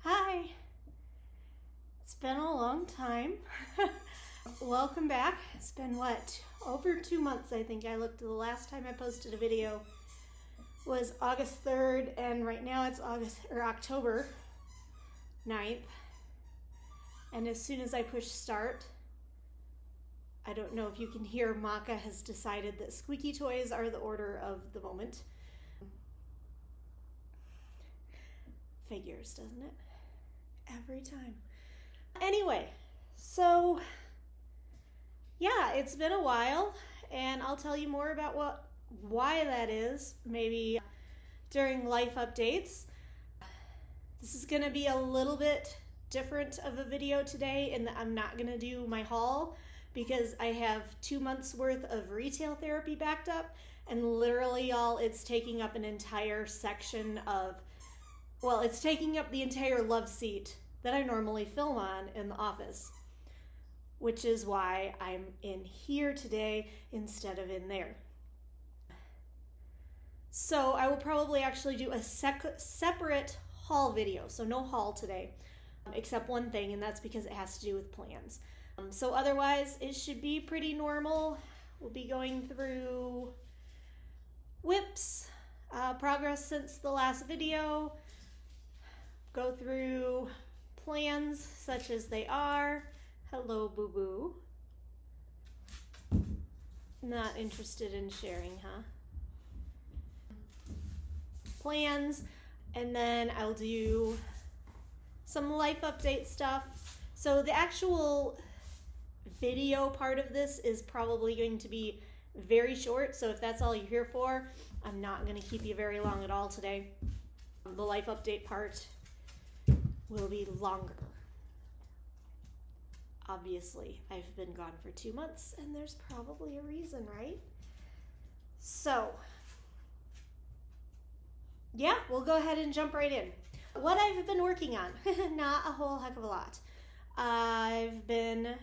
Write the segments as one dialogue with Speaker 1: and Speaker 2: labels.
Speaker 1: Hi, it's been a long time. Welcome back. It's been what, over 2 months I think. I looked the last time I posted a video was August 3rd, and right now it's October 9th. And as soon as I push start, I don't know if you can hear, Maka has decided that squeaky toys are the order of the moment. Figures, doesn't it? Every time. Anyway, so yeah, it's been a while, and I'll tell you more about why that is, maybe during life updates. This is going to be a little bit different of a video today in that I'm not going to do my haul because I have 2 months worth of retail therapy backed up, and literally y'all, it's taking up an entire section of, well, it's taking up the entire love seat that I normally film on in the office, which is why I'm in here today instead of in there. So I will probably actually do a separate haul video. So no haul today, except one thing, and that's because it has to do with plans. So otherwise, it should be pretty normal. We'll be going through whips, progress since the last video, go through plans such as they are. Hello, boo-boo. Not interested in sharing, huh? Plans, and then I'll do some life update stuff. So the actual video part of this is probably going to be very short, so if that's all you're here for, I'm not going to keep you very long at all today. The life update part will be longer. Obviously, I've been gone for 2 months, and there's probably a reason, right? So, yeah, we'll go ahead and jump right in. What I've been working on, not a whole heck of a lot. I've been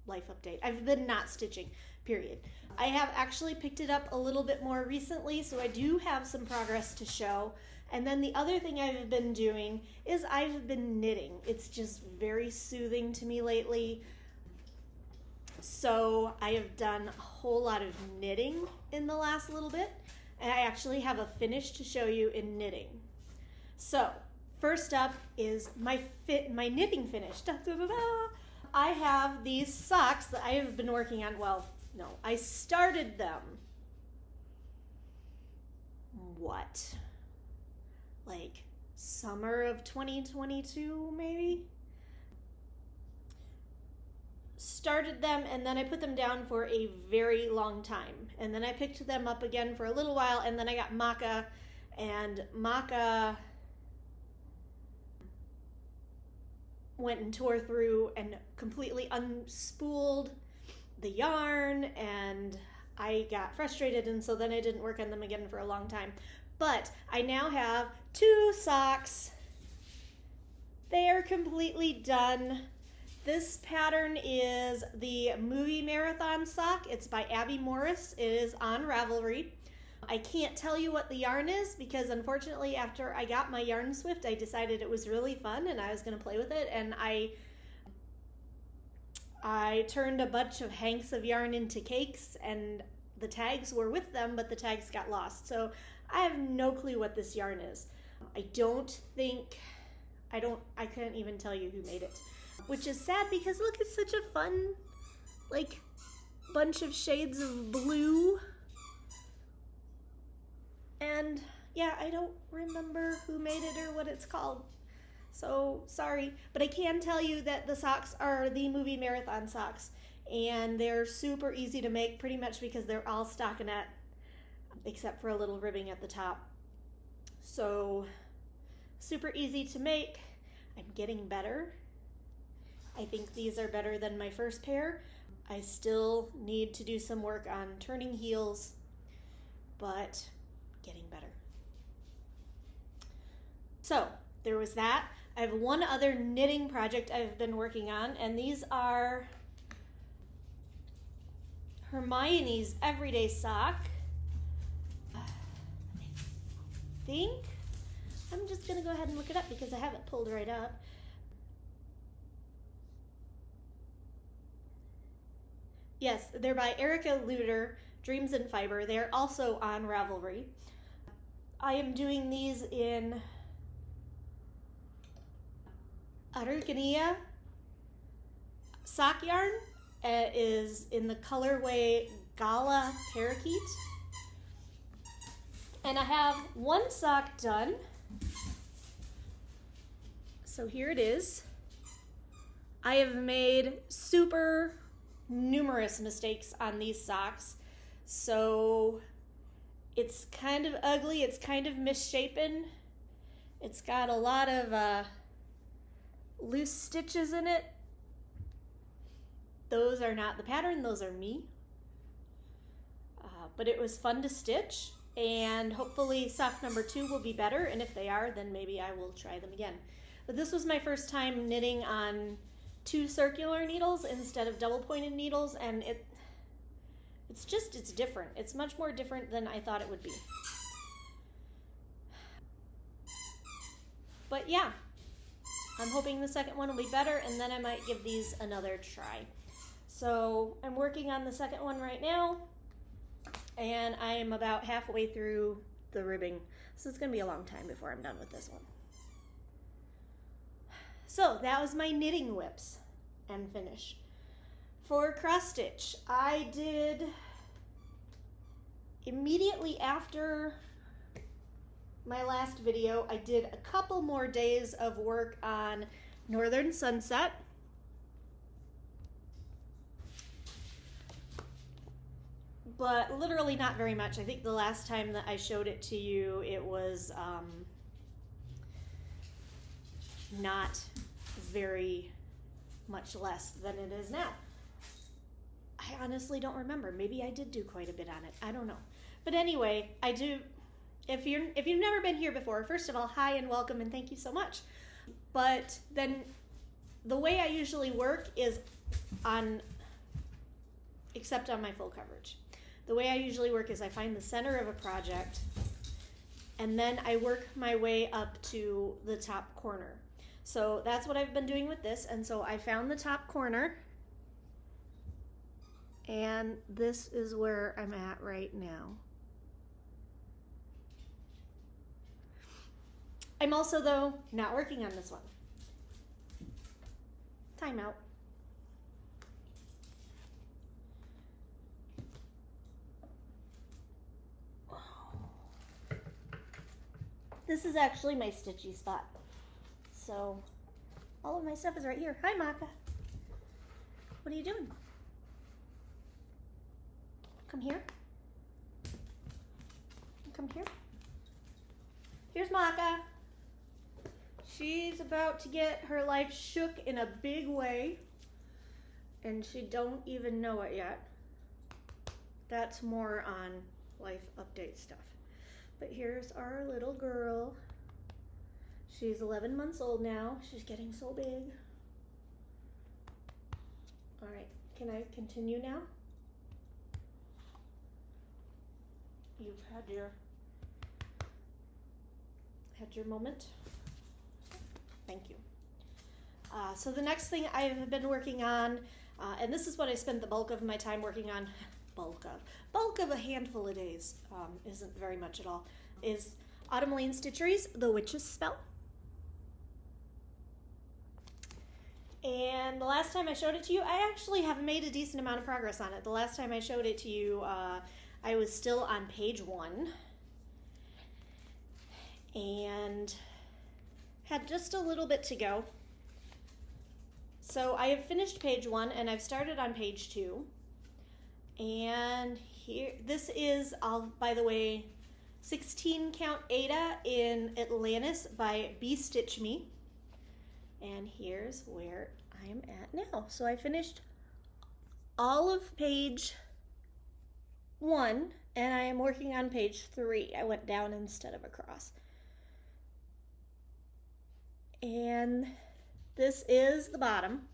Speaker 1: life update. I've been not stitching, period. I have actually picked it up a little bit more recently, so I do have some progress to show. And then the other thing I've been doing is I've been knitting. It's just very soothing to me lately. So I have done a whole lot of knitting in the last little bit, and I actually have a finish to show you in knitting. So first up is my knitting finish. Da, da, da, da. I have these socks that I have been working on. Well, no, I started them. What? Like summer of 2022, maybe? Started them, and then I put them down for a very long time. And then I picked them up again for a little while, and then I got Maka, and Maka went and tore through and completely unspooled the yarn, and I got frustrated, and so then I didn't work on them again for a long time. But I now have 2 socks. They are completely done. This pattern is the Movie Marathon sock. It's by Abby Morris. It is on Ravelry. I can't tell you what the yarn is because unfortunately after I got my Yarn Swift, I decided it was really fun and I was going to play with it, and I turned a bunch of hanks of yarn into cakes, and the tags were with them, but the tags got lost. So I have no clue what this yarn is. I couldn't even tell you who made it, which is sad because look, it's such a fun, like, bunch of shades of blue. And yeah, I don't remember who made it or what it's called. So sorry, but I can tell you that the socks are the Movie Marathon socks, and they're super easy to make pretty much because they're all stockinette except for a little ribbing at the top. So super easy to make. I'm getting better. I think these are better than my first pair. I still need to do some work on turning heels, but getting better. So there was that. I have one other knitting project I've been working on, and these are Hermione's Everyday Sock. think. I'm just gonna go ahead and look it up because I have it pulled right up. Yes, they're by Erica Luder, Dreams in Fiber. They're also on Ravelry. I am doing these in Araucania sock yarn. It is in the colorway Gala Parakeet. And I have one sock done. So here it is. I have made super numerous mistakes on these socks. So it's kind of ugly, it's kind of misshapen. It's got a lot of loose stitches in it. Those are not the pattern, those are me. But it was fun to stitch, and hopefully sock number 2 will be better, and if they are, then maybe I will try them again. But this was my first time knitting on 2 circular needles instead of double pointed needles, and it's different. It's much more different than I thought it would be. But yeah, I'm hoping the second one will be better, and then I might give these another try. So I'm working on the second one right now, and I am about halfway through the ribbing. So it's gonna be a long time before I'm done with this one. So that was my knitting whips and finish. For cross stitch, I did immediately after my last video, I did a couple more days of work on Northern Sunset. But literally not very much. I think the last time that I showed it to you, it was not very much less than it is now. I honestly don't remember. Maybe I did do quite a bit on it. I don't know. But anyway, I do. If you've never been here before, first of all, hi and welcome and thank you so much. But then the way I usually work is except on my full coverage. The way I usually work is I find the center of a project and then I work my way up to the top corner. So that's what I've been doing with this. And so I found the top corner, and this is where I'm at right now. I'm also, though, not working on this one. Time out. This is actually my stitchy spot. So all of my stuff is right here. Hi, Maka. What are you doing? Come here. Come here. Here's Maka. She's about to get her life shook in a big way, and she don't even know it yet. That's more on life update stuff. But here's our little girl. She's 11 months old now. She's getting so big. All right, can I continue now? You've had your moment. Thank you. So the next thing I've been working on, and this is what I spent the bulk of my time working on, bulk of a handful of days, isn't very much at all, is Autumn Lane Stitchery's The Witch's Spell. And the last time I showed it to you, I actually have made a decent amount of progress on it. The last time I showed it to you, I was still on page 1 and had just a little bit to go. So I have finished page 1 and I've started on page 2. And here, this is, by the way, 16 count Ada in Atlantis by Bee Stitch Me. And here's where I am at now. So I finished all of page 1 and I am working on page 3. I went down instead of across. And this is the bottom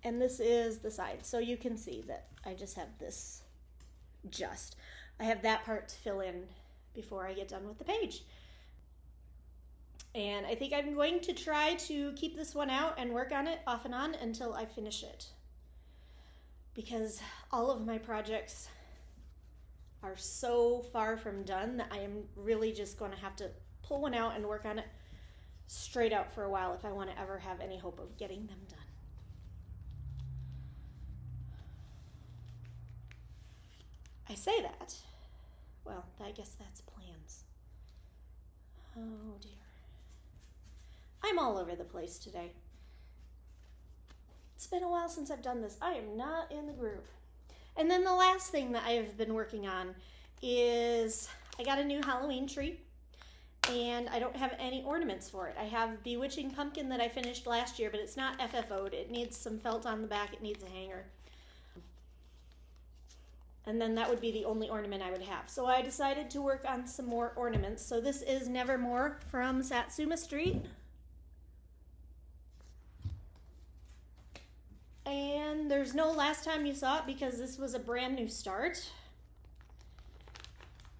Speaker 1: and this is the side. So you can see that I just have this I have that part to fill in before I get done with the page. And I think I'm going to try to keep this one out and work on it off and on until I finish it. Because all of my projects are so far from done that I am really just going to have to pull one out and work on it straight out for a while if I want to ever have any hope of getting them done. I say that. Well, I guess that's plans. Oh dear. I'm all over the place today. It's been a while since I've done this. I am not in the groove. And then the last thing that I have been working on is I got a new Halloween tree and I don't have any ornaments for it. I have Bewitching Pumpkin that I finished last year, but it's not FFO'd. It needs some felt on the back. It needs a hanger. And then that would be the only ornament I would have. So I decided to work on some more ornaments. So this is Nevermore from Satsuma Street. And there's no last time you saw it because this was a brand new start.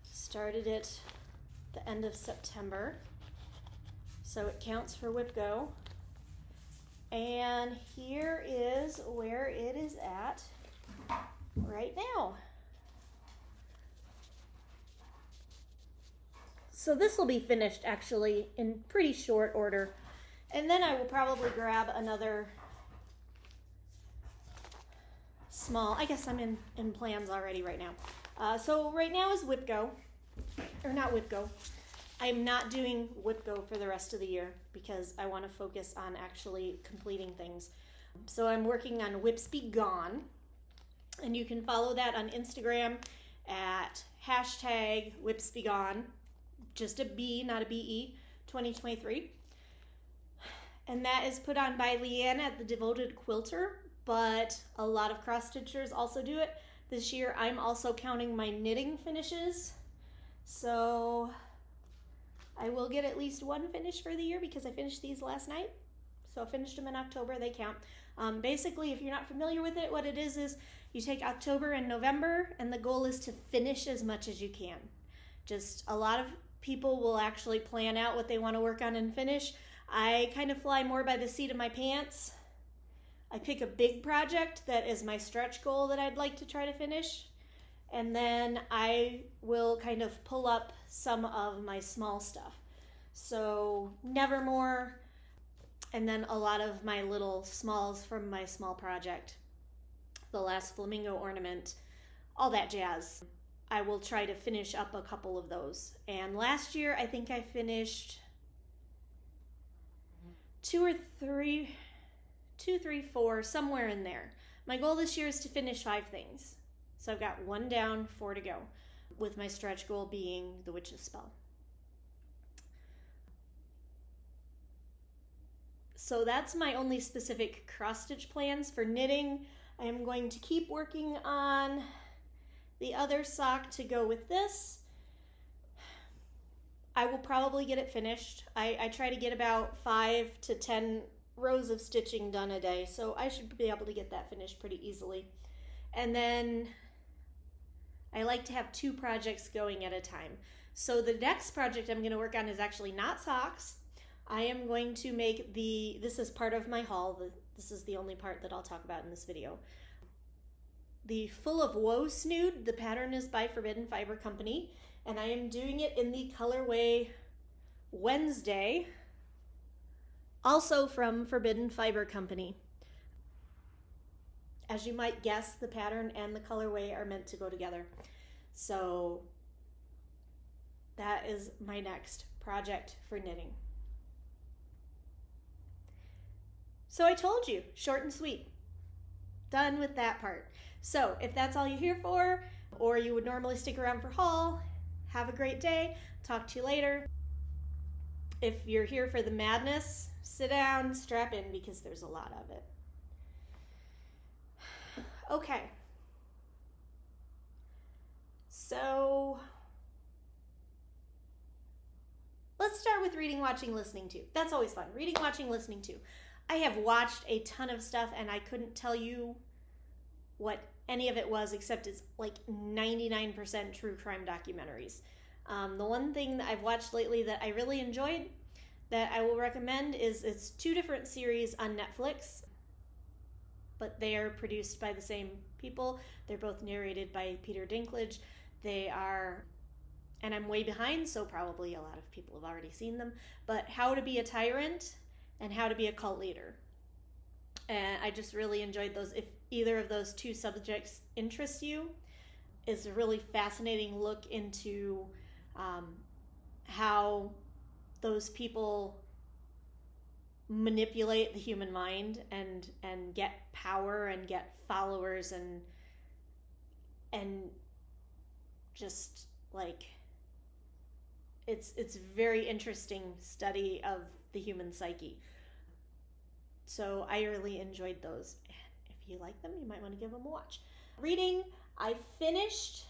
Speaker 1: Started it the end of September. So it counts for WIPGO. And here is where it is at right now. So this will be finished actually in pretty short order. And then I will probably grab another small, I guess I'm in plans already right now. So right now is WIPGO, or not WIPGO. I'm not doing WIPGO for the rest of the year because I want to focus on actually completing things. So I'm working on Whips Be Gone, and you can follow that on Instagram at hashtag Whips Be Gone, just a B, not a BE, 2023. And that is put on by Leanne at The Devoted Quilter, but a lot of cross-stitchers also do it. This year I'm also counting my knitting finishes, so I will get at least one finish for the year because I finished these last night. So I finished them in October, they count. Basically, if you're not familiar with it, what it is you take October and November, and the goal is to finish as much as you can. Just a lot of people will actually plan out what they want to work on and finish. I kind of fly more by the seat of my pants. I pick a big project that is my stretch goal that I'd like to try to finish, and then I will kind of pull up some of my small stuff. So Nevermore, and then a lot of my little smalls from my small project, the last flamingo ornament, all that jazz. I will try to finish up a couple of those. And last year I think I finished 2, 3, 4, somewhere in there. My goal this year is to finish 5 things. So I've got 1 down, 4 to go, with my stretch goal being the Witch's Spell. So that's my only specific cross-stitch plans. For knitting, I am going to keep working on the other sock to go with this. I will probably get it finished. I try to get about 5 to 10 rows of stitching done a day, so I should be able to get that finished pretty easily. And then I like to have 2 projects going at a time. So the next project I'm going to work on is actually not socks. I am going to make this is part of my haul, this is the only part that I'll talk about in this video. The Full of Woe Snood, the pattern is by Forbidden Fiber Company, and I am doing it in the colorway Wednesday, also from Forbidden Fiber Company. As you might guess, the pattern and the colorway are meant to go together. So that is my next project for knitting. So I told you, short and sweet. Done with that part. So if that's all you're here for, or you would normally stick around for haul, have a great day. Talk to you later. If you're here for the madness, sit down, strap in, because there's a lot of it. Okay. So let's start with reading, watching, listening to. That's always fun. Reading, watching, listening to. I have watched a ton of stuff and I couldn't tell you what any of it was, except it's like 99% true crime documentaries. The one thing that I've watched lately that I really enjoyed that I will recommend is it's 2 different series on Netflix, but they are produced by the same people. They're both narrated by Peter Dinklage. They are, and I'm way behind, so probably a lot of people have already seen them, but How to Be a Tyrant and How to Be a Cult Leader. And I just really enjoyed those. If either of those 2 subjects interest you, it's a really fascinating look into how those people manipulate the human mind and get power and get followers and just like it's very interesting study of the human psyche. So I really enjoyed those. If you like them, you might want to give them a watch. Reading, I finished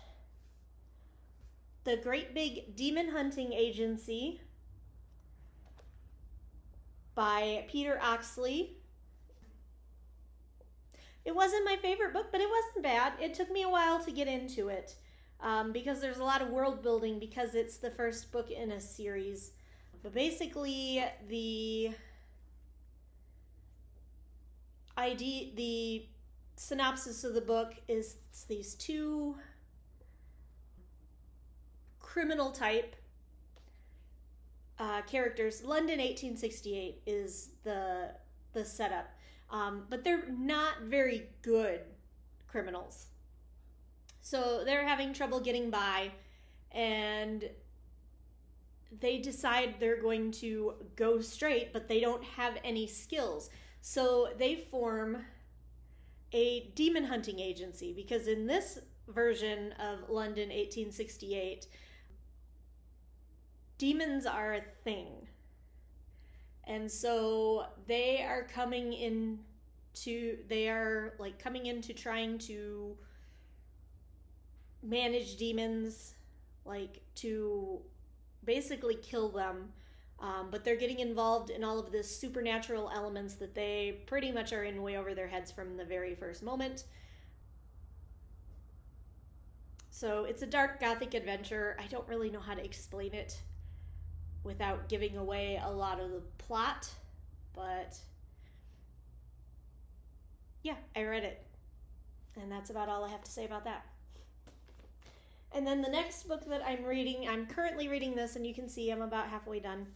Speaker 1: The Great Big Demon Hunting Agency by Peter Oxley. It wasn't my favorite book, but it wasn't bad. It took me a while to get into it because there's a lot of world building because it's the first book in a series. But basically, the synopsis of the book is these 2 criminal type characters. London 1868 is the setup, but they're not very good criminals, so they're having trouble getting by, and they decide they're going to go straight, but they don't have any skills, so they form a demon hunting agency, because in this version of London 1868, demons are a thing. And so they are coming into trying to manage demons, like to basically kill them. But they're getting involved in all of this supernatural elements that they pretty much are in way over their heads from the very first moment. So it's a dark gothic adventure. I don't really know how to explain it without giving away a lot of the plot, but yeah, I read it. And that's about all I have to say about that. And then the next book that I'm reading, I'm currently reading this, and you can see I'm about halfway done.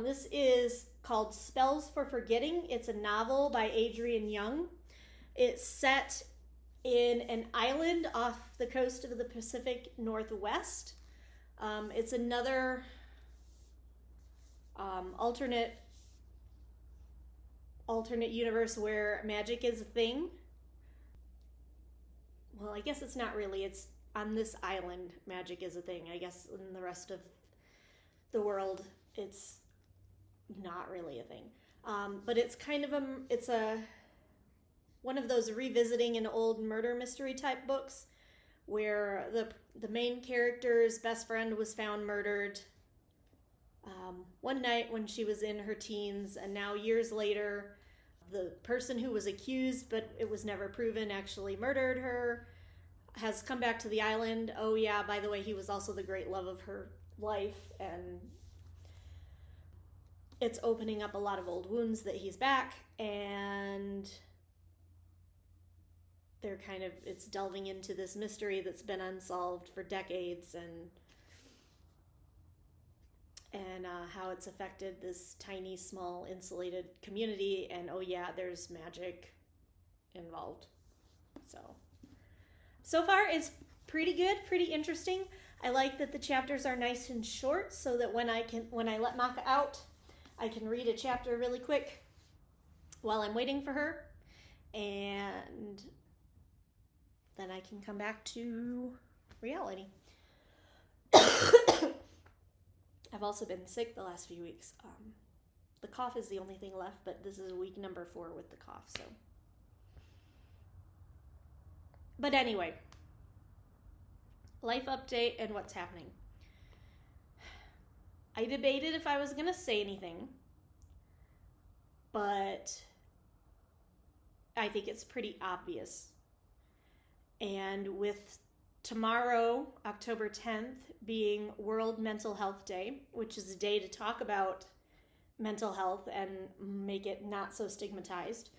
Speaker 1: This is called Spells for Forgetting. It's a novel by Adrienne Young. It's set in an island off the coast of the Pacific Northwest. It's another alternate universe where magic is a thing. Well, I guess it's not really. It's on this island, magic is a thing. I guess in the rest of the world, it's not really a thing. But it's kind of one of those revisiting an old murder mystery type books where the main character's best friend was found murdered one night when she was in her teens, and now years later, the person who was accused, but it was never proven, actually murdered her, has come back to the island. Oh yeah, by the way, he was also the great love of her life, and it's opening up a lot of old wounds that he's back, and it's delving into this mystery that's been unsolved for decades, and how it's affected this tiny, small, insulated community, and oh yeah, there's magic involved. So far it's pretty good, pretty interesting. I like that the chapters are nice and short, so that when I let Maka out, I can read a chapter really quick while I'm waiting for her, and then I can come back to reality. I've also been sick the last few weeks. The cough is the only thing left, but this is week number 4 with the cough, so. But anyway, life update and what's happening. I debated if I was going to say anything, but I think it's pretty obvious. And with tomorrow, October 10th, being World Mental Health Day, which is a day to talk about mental health and make it not so stigmatized.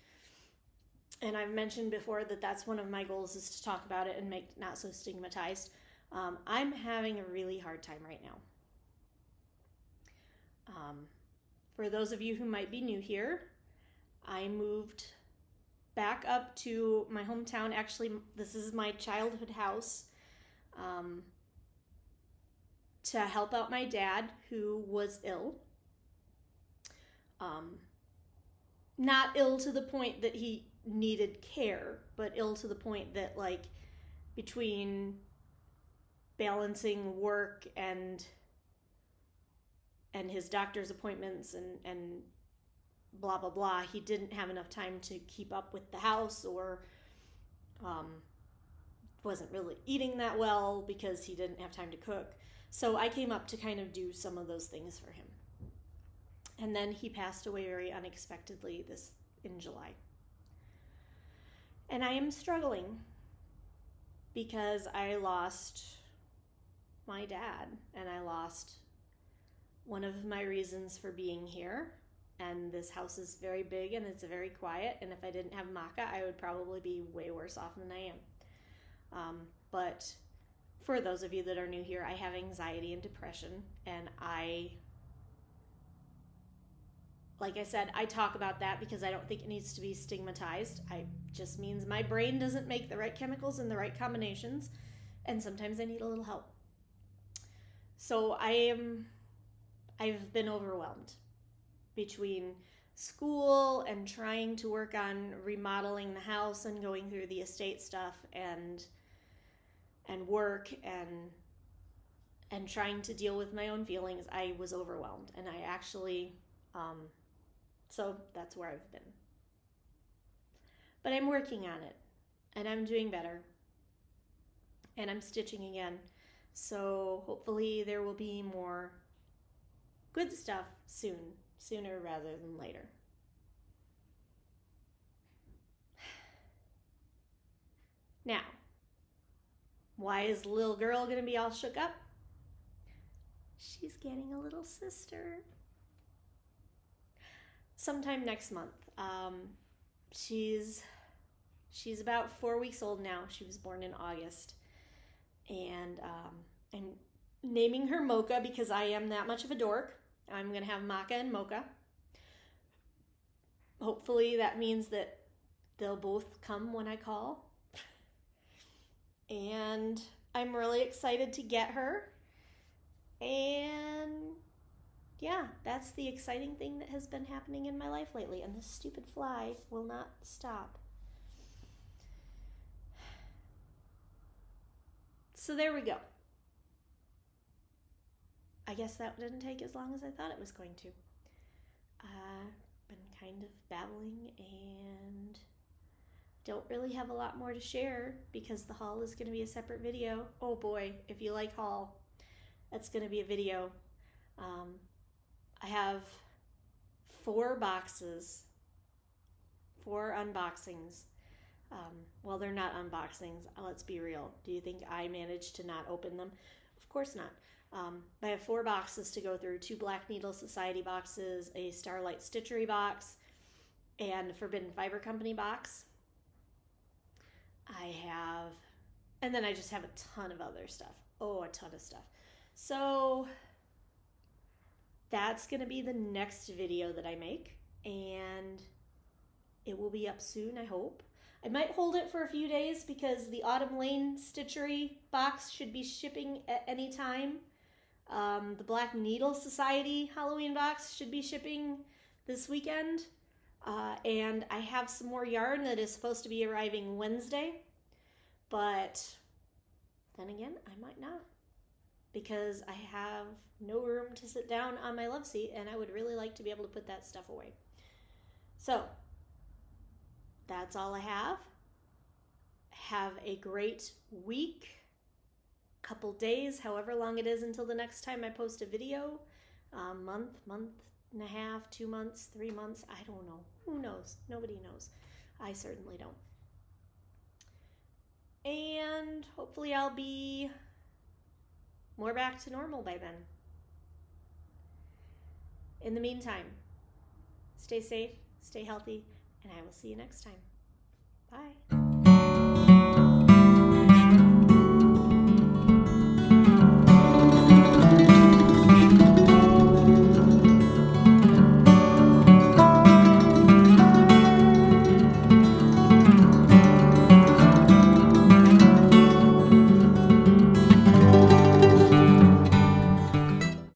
Speaker 1: And I've mentioned before that that's one of my goals, is to talk about it and make it not so stigmatized. I'm having a really hard time right now. For those of you who might be new here, I moved back up to my hometown. Actually, this is my childhood house, to help out my dad, who was ill. Not ill to the point that he needed care, but ill to the point that, like, between balancing work and his doctor's appointments and blah blah blah, he didn't have enough time to keep up with the house, or wasn't really eating that well because he didn't have time to cook. So I came up to kind of do some of those things for him. And then he passed away very unexpectedly in July. And I am struggling because I lost my dad, and I lost one of my reasons for being here. And this house is very big and it's very quiet, and if I didn't have Maka, I would probably be way worse off than I am. But for those of you that are new here, I have anxiety and depression, and like I said, I talk about that because I don't think it needs to be stigmatized. It just means my brain doesn't make the right chemicals in the right combinations, and sometimes I need a little help. So I've been overwhelmed between school and trying to work on remodeling the house and going through the estate stuff and work and trying to deal with my own feelings. I was overwhelmed, and I actually so that's where I've been. But I'm working on it, and I'm doing better, and I'm stitching again. So hopefully there will be more good stuff sooner rather than later. Now, why is the little girl going to be all shook up? She's getting a little sister sometime next month. She's about 4 weeks old now. She was born in August, and I'm naming her Mocha because I am that much of a dork. I'm going to have Maka and Mocha. Hopefully that means that they'll both come when I call. And I'm really excited to get her. And yeah, that's the exciting thing that has been happening in my life lately. And this stupid fly will not stop. So there we go. I guess that didn't take as long as I thought it was going to. I've been kind of babbling and don't really have a lot more to share because the haul is going to be a separate video. Oh boy, if you like haul, that's going to be a video. I have 4 boxes, 4 unboxings. Well, they're not unboxings. Let's be real. Do you think I managed to not open them? Of course not. I have 4 boxes to go through, 2 Black Needle Society boxes, a Starlight Stitchery box, and a Forbidden Fiber Company box. And then I just have a ton of other stuff. Oh, a ton of stuff. So that's going to be the next video that I make, and it will be up soon, I hope. I might hold it for a few days because the Autumn Lane Stitchery box should be shipping at any time. The Black Needle Society Halloween box should be shipping this weekend. And I have some more yarn that is supposed to be arriving Wednesday. But then again, I might not, because I have no room to sit down on my love seat, and I would really like to be able to put that stuff away. So that's all I have. Have a great week, couple days, however long it is until the next time I post a video. Month and a half, 2 months, 3 months, I don't know. Who knows? Nobody knows. I certainly don't. And hopefully I'll be more back to normal by then. In the meantime, stay safe, stay healthy, and I will see you next time. Bye.